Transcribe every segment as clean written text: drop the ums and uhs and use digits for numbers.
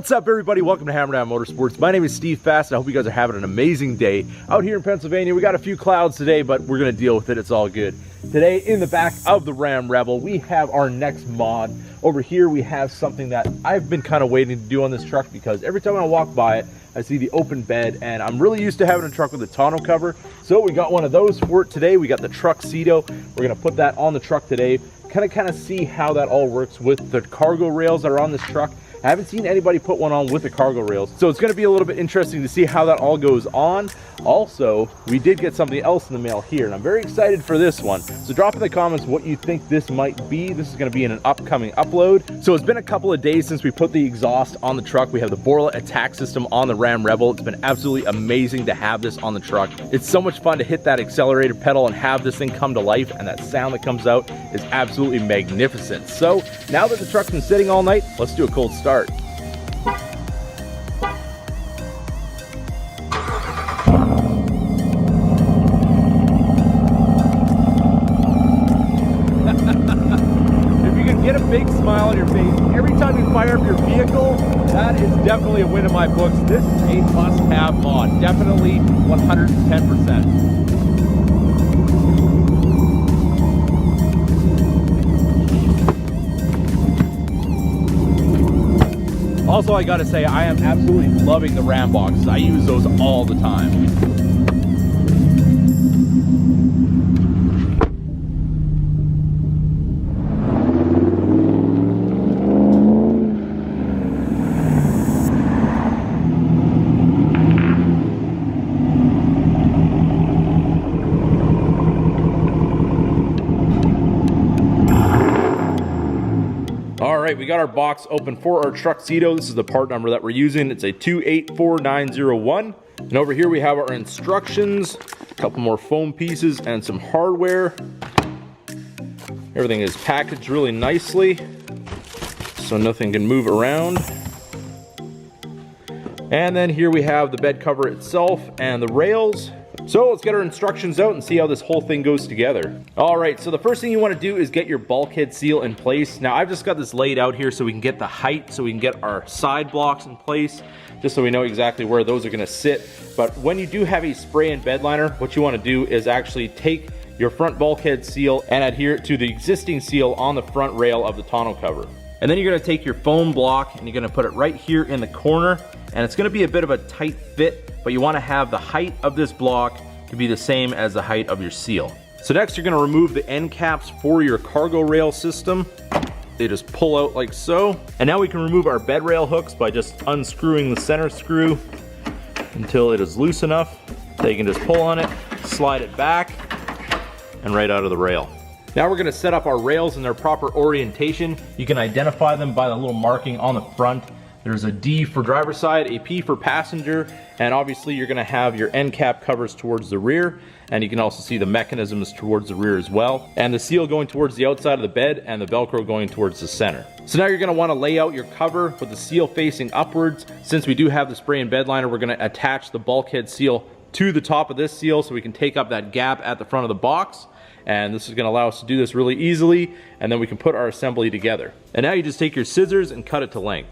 What's up, everybody? Welcome to Hammerdown Motorsports. My name is Steve Fast, and I hope you guys are having an amazing day out here in Pennsylvania. We got a few clouds today, but we're gonna deal with it. It's all good. Today, in the back of the Ram Rebel, we have our next mod. Over here, we have something that I've been kind of waiting to do on this truck because every time I walk by it, I see the open bed, and I'm really used to having a truck with a tonneau cover. So we got one of those for it today. We got the Truxedo. We're gonna put that on the truck today. Kind of see how that all works with the cargo rails that are on this truck. I haven't seen anybody put one on with the cargo rails, so it's going to be a little bit interesting to see how that all goes on. Also, we did get something else in the mail here, and I'm very excited for this one. So drop in the comments what you think this might be. This is going to be in an upcoming upload. So it's been a couple of days since we put the exhaust on the truck. We have the Borla attack system on the Ram Rebel. It's been absolutely amazing to have this on the truck. It's so much fun to hit that accelerator pedal and have this thing come to life, and that sound that comes out is absolutely magnificent. So now that the truck's been sitting all night, let's do a cold start. If you can get a big smile on your face every time you fire up your vehicle, that is definitely a win in my books. This is a must-have mod, definitely 110%. Also, I gotta say, I am absolutely loving the Ram boxes. I use those all the time. Alright, we got our box open for our Truxedo. This is the part number that we're using. It's a 284901. And over here we have our instructions, a couple more foam pieces, and some hardware. Everything is packaged really nicely, so nothing can move around. And then here we have the bed cover itself and the rails. So let's get our instructions out and see how this whole thing goes together. All right, so the first thing you want to do is get your bulkhead seal in place. Now I've just got this laid out here so we can get the height, so we can get our side blocks in place, just so we know exactly where those are going to sit. But when you do have a spray and bed liner, what you want to do is actually take your front bulkhead seal and adhere it to the existing seal on the front rail of the tonneau cover. And then you're going to take your foam block and you're going to put it right here in the corner, and it's going to be a bit of a tight fit, but you want to have the height of this block to be the same as the height of your seal. So next you're going to remove the end caps for your cargo rail system. They just pull out like so. And now we can remove our bed rail hooks by just unscrewing the center screw until it is loose enough that you can just pull on it, slide it back, and right out of the rail. Now we're going to set up our rails in their proper orientation. You can identify them by the little marking on the front. There's a D for driver's side, a P for passenger, and obviously you're going to have your end cap covers towards the rear, and you can also see the mechanisms towards the rear as well, and the seal going towards the outside of the bed and the Velcro going towards the center. So now you're going to want to lay out your cover with the seal facing upwards. Since we do have the spray and bed liner, we're going to attach the bulkhead seal to the top of this seal so we can take up that gap at the front of the box. And this is going to allow us to do this really easily, and then we can put our assembly together. And now you just take your scissors and cut it to length.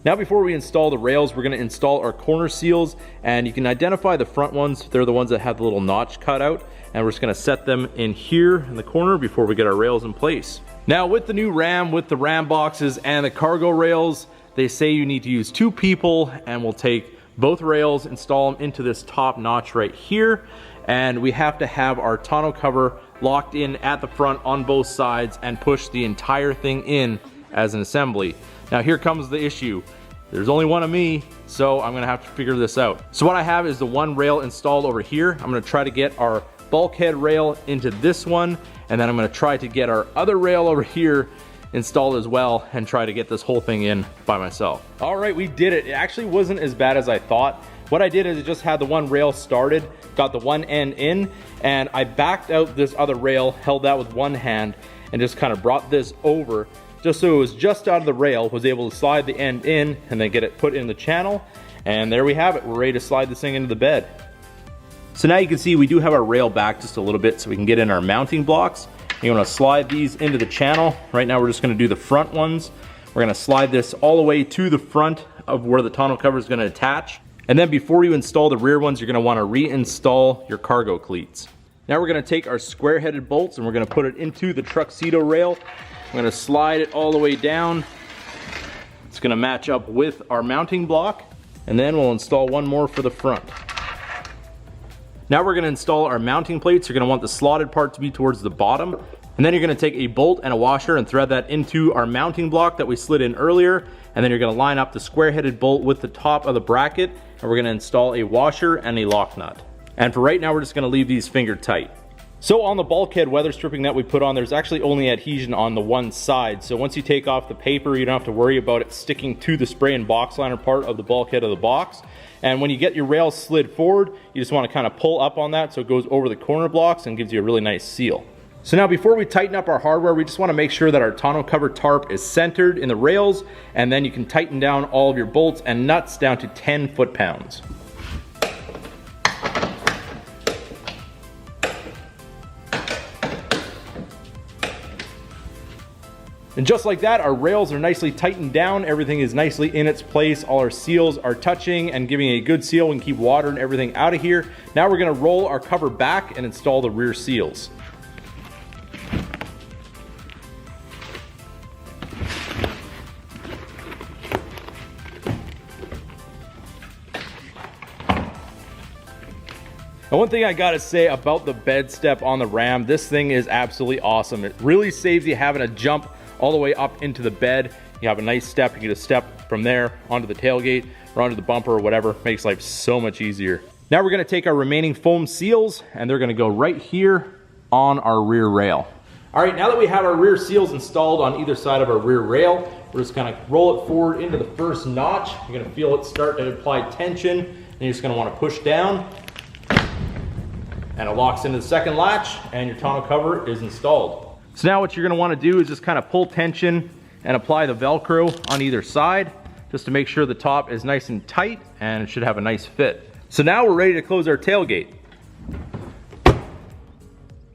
Now before we install the rails, we're going to install our corner seals, and you can identify the front ones. They're the ones that have the little notch cut out, and we're just going to set them in here in the corner before we get our rails in place. Now with the new Ram, with the Ram boxes and the cargo rails, they say you need to use 2 people, and we'll take both rails, install them into this top notch right here, and we have to have our tonneau cover locked in at the front on both sides and push the entire thing in as an assembly. Now here comes the issue. There's only one of me, so I'm gonna have to figure this out. So what I have is the one rail installed over here. I'm gonna try to get our bulkhead rail into this one, and then I'm gonna try to get our other rail over here installed as well and try to get this whole thing in by myself. All right, we did it. It actually wasn't as bad as I thought. What I did is I just had the one rail started, got the one end in, and I backed out this other rail, held that with one hand, and just kind of brought this over just so it was just out of the rail, was able to slide the end in and then get it put in the channel, and there we have it. We're ready to slide this thing into the bed. So now you can see we do have our rail back just a little bit so we can get in our mounting blocks. You want to slide these into the channel. Right now we're just going to do the front ones. We're gonna slide this all the way to the front of where the tonneau cover is gonna attach. And then before you install the rear ones, you're gonna wanna reinstall your cargo cleats. Now we're gonna take our square-headed bolts and we're gonna put it into the Truxedo rail. I'm gonna slide it all the way down. It's gonna match up with our mounting block. And then we'll install one more for the front. Now we're gonna install our mounting plates. You're gonna want the slotted part to be towards the bottom. And then you're gonna take a bolt and a washer and thread that into our mounting block that we slid in earlier. And then you're gonna line up the square-headed bolt with the top of the bracket. And we're gonna install a washer and a lock nut. And for right now, we're just gonna leave these fingered tight. So on the bulkhead weather stripping that we put on, there's actually only adhesion on the one side. So once you take off the paper, you don't have to worry about it sticking to the spray and box liner part of the bulkhead of the box. And when you get your rails slid forward, you just wanna kind of pull up on that so it goes over the corner blocks and gives you a really nice seal. So now before we tighten up our hardware, we just wanna make sure that our tonneau cover tarp is centered in the rails, and then you can tighten down all of your bolts and nuts down to 10 foot-pounds. And just like that, our rails are nicely tightened down. Everything is nicely in its place. All our seals are touching and giving a good seal. We can keep water and everything out of here. Now we're gonna roll our cover back and install the rear seals. And one thing I gotta say about the bed step on the Ram, this thing is absolutely awesome. It really saves you having to jump all the way up into the bed. You have a nice step, you get a step from there onto the tailgate or onto the bumper or whatever. Makes life so much easier. Now we're gonna take our remaining foam seals and they're gonna go right here on our rear rail. All right, now that we have our rear seals installed on either side of our rear rail, we're just gonna roll it forward into the first notch. You're gonna feel it start to apply tension, and you're just gonna wanna push down, and it locks into the second latch, and your tonneau cover is installed. So now what you're gonna wanna do is just kind of pull tension and apply the Velcro on either side, just to make sure the top is nice and tight, and it should have a nice fit. So now we're ready to close our tailgate.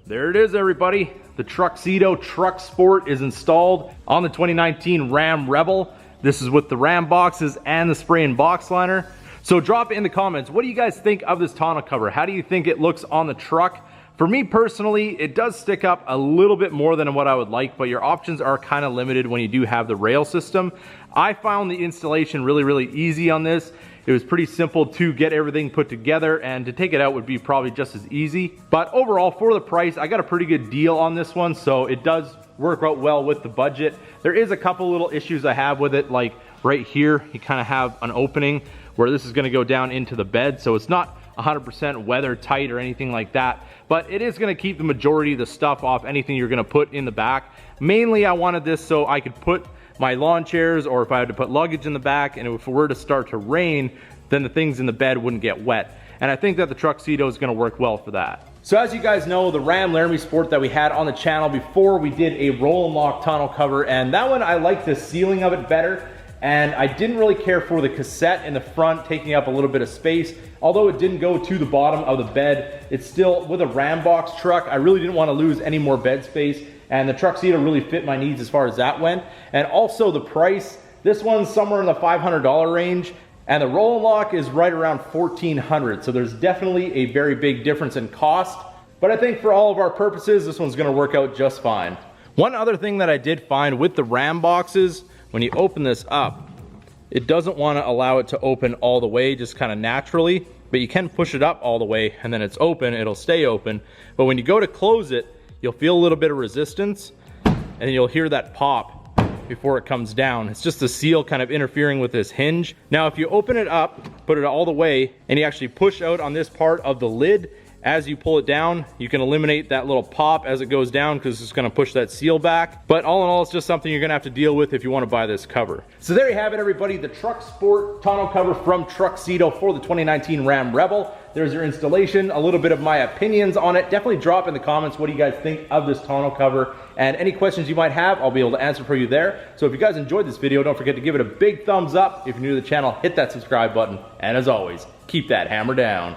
There it is, everybody. The Truxedo Truck Sport is installed on the 2019 Ram Rebel. This is with the Ram boxes and the spray and box liner. So drop it in the comments. What do you guys think of this tonneau cover? How do you think it looks on the truck? For me personally, it does stick up a little bit more than what I would like, but your options are kind of limited when you do have the rail system. I found the installation really easy on this. It was pretty simple to get everything put together, and to take it out would be probably just as easy. But overall, for the price, I got a pretty good deal on this one, so it does work out well with the budget. There is a couple little issues I have with it, like right here, you kind of have an opening where this is gonna go down into the bed, so it's not 100% weather tight or anything like that, but it is gonna keep the majority of the stuff off anything you're gonna put in the back. Mainly I wanted this so I could put my lawn chairs, or if I had to put luggage in the back, and if it were to start to rain, then the things in the bed wouldn't get wet. And I think that the Truxedo is gonna work well for that. So as you guys know, the Ram Laramie Sport that we had on the channel before, we did a roll and lock tonneau cover, and that one I like the sealing of it better. And I didn't really care for the cassette in the front taking up a little bit of space. Although it didn't go to the bottom of the bed, it's still, with a Ram box truck, I really didn't want to lose any more bed space. And the Truxedo really fit my needs as far as that went. And also the price, this one's somewhere in the $500 range. And the roll and lock is right around $1,400. So there's definitely a very big difference in cost. But I think for all of our purposes, this one's gonna work out just fine. One other thing that I did find with the Ram boxes, when you open this up, it doesn't want to allow it to open all the way, just kind of naturally, but you can push it up all the way and then it's open, it'll stay open. But when you go to close it, you'll feel a little bit of resistance and you'll hear that pop before it comes down. It's just the seal kind of interfering with this hinge. Now, if you open it up, put it all the way, and you actually push out on this part of the lid, as you pull it down, you can eliminate that little pop as it goes down because it's going to push that seal back. But all in all, it's just something you're going to have to deal with if you want to buy this cover. So there you have it, everybody. The Truck Sport tonneau cover from Truxedo for the 2019 Ram Rebel. There's your installation, a little bit of my opinions on it. Definitely drop in the comments what do you guys think of this tonneau cover, and any questions you might have, I'll be able to answer for you there. So if you guys enjoyed this video, don't forget to give it a big thumbs up. If you're new to the channel, hit that subscribe button. And as always, keep that hammer down.